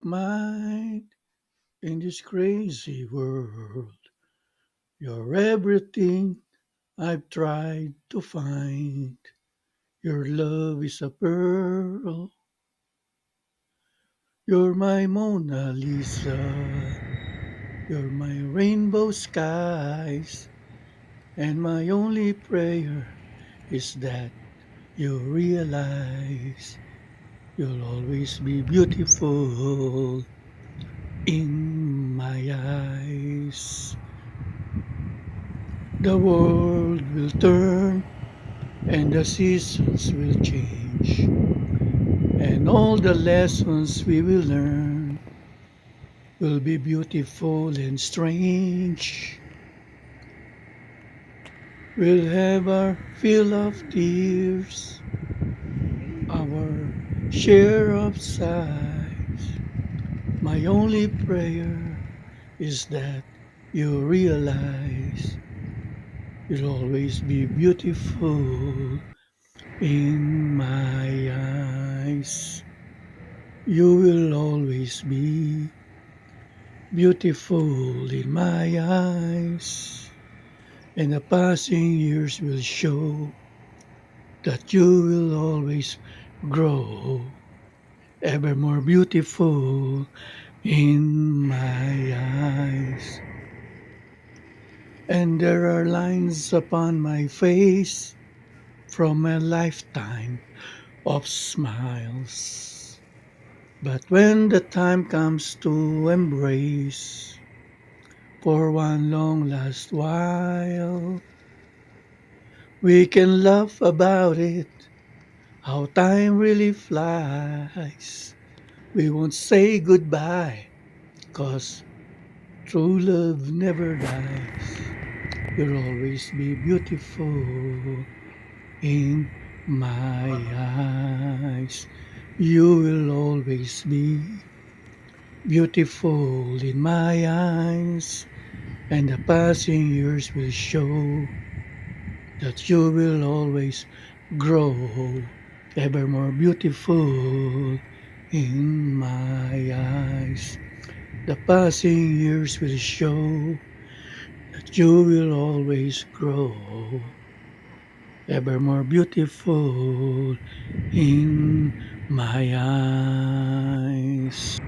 mind in this crazy world. You're everything I've tried to find. Your love is a pearl. You're my Mona Lisa. You're my rainbow skies. And my only prayer is that you realize you'll always be beautiful in my eyes. The world will turn and the seasons will change, and all the lessons we will learn will be beautiful and strange. We'll have our fill of tears, our share of sighs. My only prayer is that you realize you'll always be beautiful in my eyes. You will always be beautiful in my eyes. And the passing years will show that you will always grow ever more beautiful in my eyes. And there are lines upon my face from a lifetime of smiles. But when the time comes to embrace for one long last while, we can laugh about it, how time really flies. We won't say goodbye, 'cause true love never dies. You'll always be beautiful in my eyes. You will always be beautiful in my eyes. And the passing years will show that you will always grow ever more beautiful in my eyes. The passing years will show that you will always grow ever more beautiful in my eyes.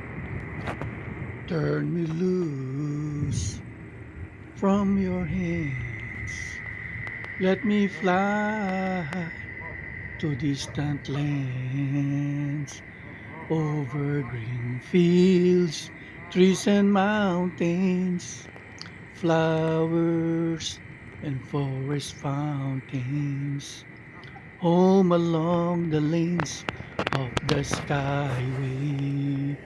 Turn me loose from your hands. Let me fly to distant lands, over green fields, trees and mountains, flowers and forest fountains, home along the lanes of the skyway.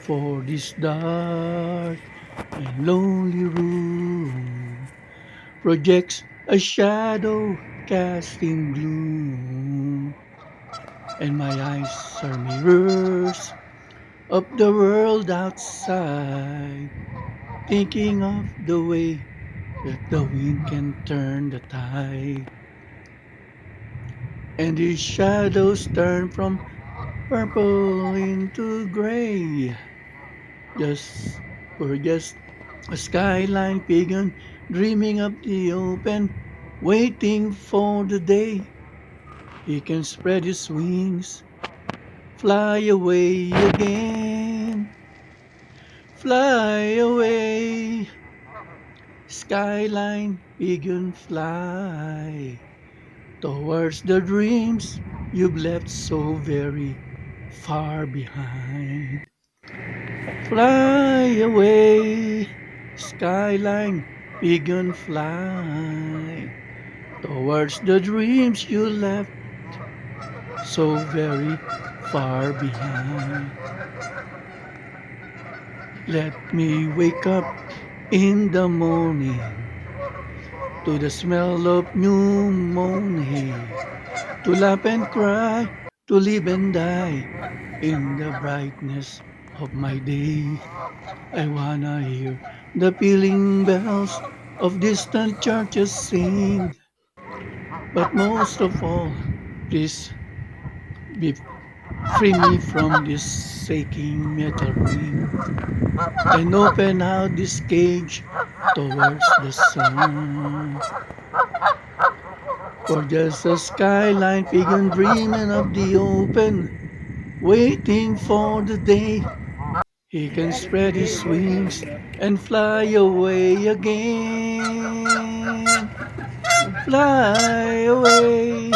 For this dark and lonely room projects a shadow casting gloom, and my eyes are mirrors of the world outside, thinking of the way that the wind can turn the tide. And these shadows turn from purple into gray. Just we're just a skyline pigeon dreaming of the open, waiting for the day he can spread his wings, fly away again, fly away. Skyline pigeon fly towards the dreams you've left so very far behind. Fly away, skyline pigeon fly towards the dreams you left so very far behind. Let me wake up in the morning to the smell of new mown hay, to laugh and cry, to live and die in the brightness of my day. I wanna hear the pealing bells of distant churches sing, but most of all, please be Free me from this aching metal ring and open out this cage towards the sun. For just a skyline pigeon dreaming of the open, waiting for the day he can spread his wings and fly away again. Fly away,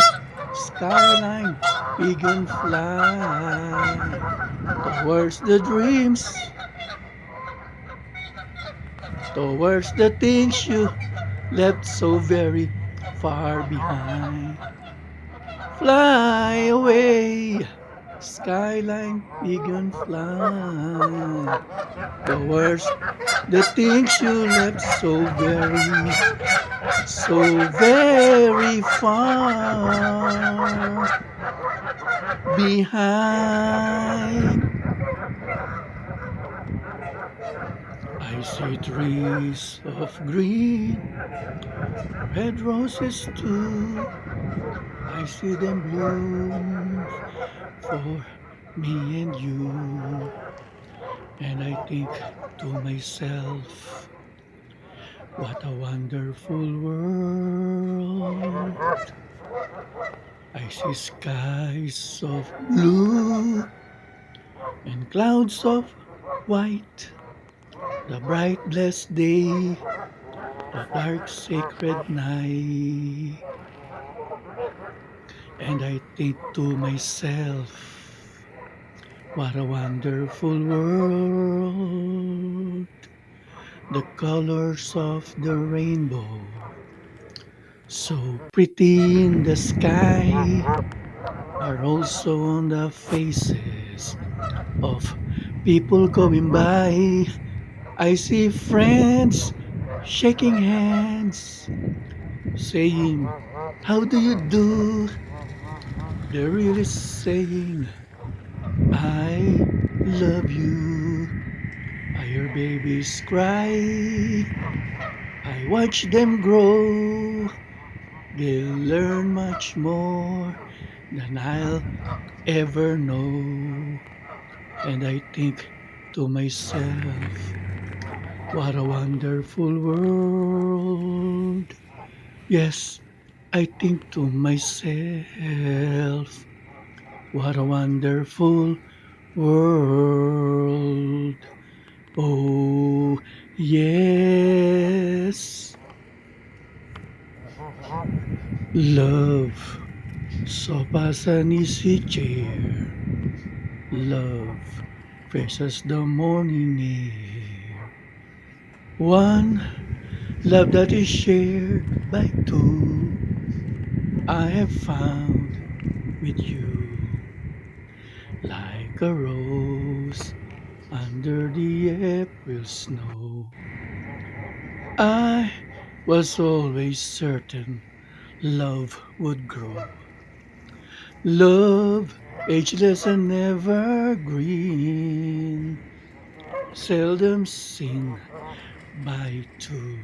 skyline, pigeon fly towards the dreams, towards the things you left so very far behind. Fly away, skyline, pigeon fly towards the things you left so very far behind. I see trees of green, red roses too. I see them bloom for me and you. And I think to myself, what a wonderful world. I see skies of blue and clouds of white. The bright blessed day, the dark sacred night. And I think to myself, what a wonderful world. The colors of the rainbow, so pretty in the sky, are also on the faces of people going by. I see friends shaking hands, saying, how do you do? They're really saying, I love you. I hear babies cry. I watch them grow. They'll learn much more than I'll ever know. And I think to myself, what a wonderful world. Yes, I think to myself, what a wonderful world. Oh, yes. Love, sopas an easy chair. Love, fresh as the morning air. One, love that is shared by two. I have found with you, like a rose under the April snow. I was always certain love would grow. Love, ageless and evergreen, seldom seen by two.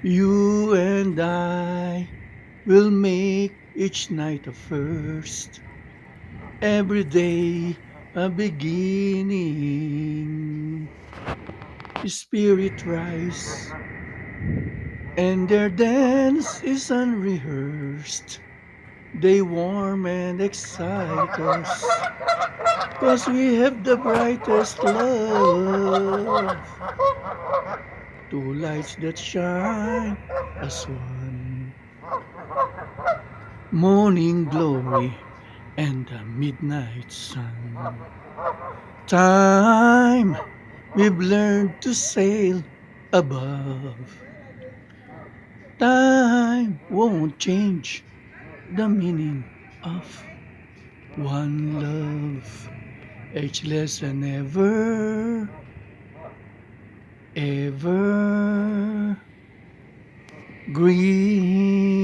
You and I will make each night a first, every day a beginning. Spirit rise, and their dance is unrehearsed. They warm and excite us, 'cause we have the brightest love. Two lights that shine as one. Morning glory and the midnight sun. Time we've learned to sail above. Time won't change the meaning of one love, ageless and ever green.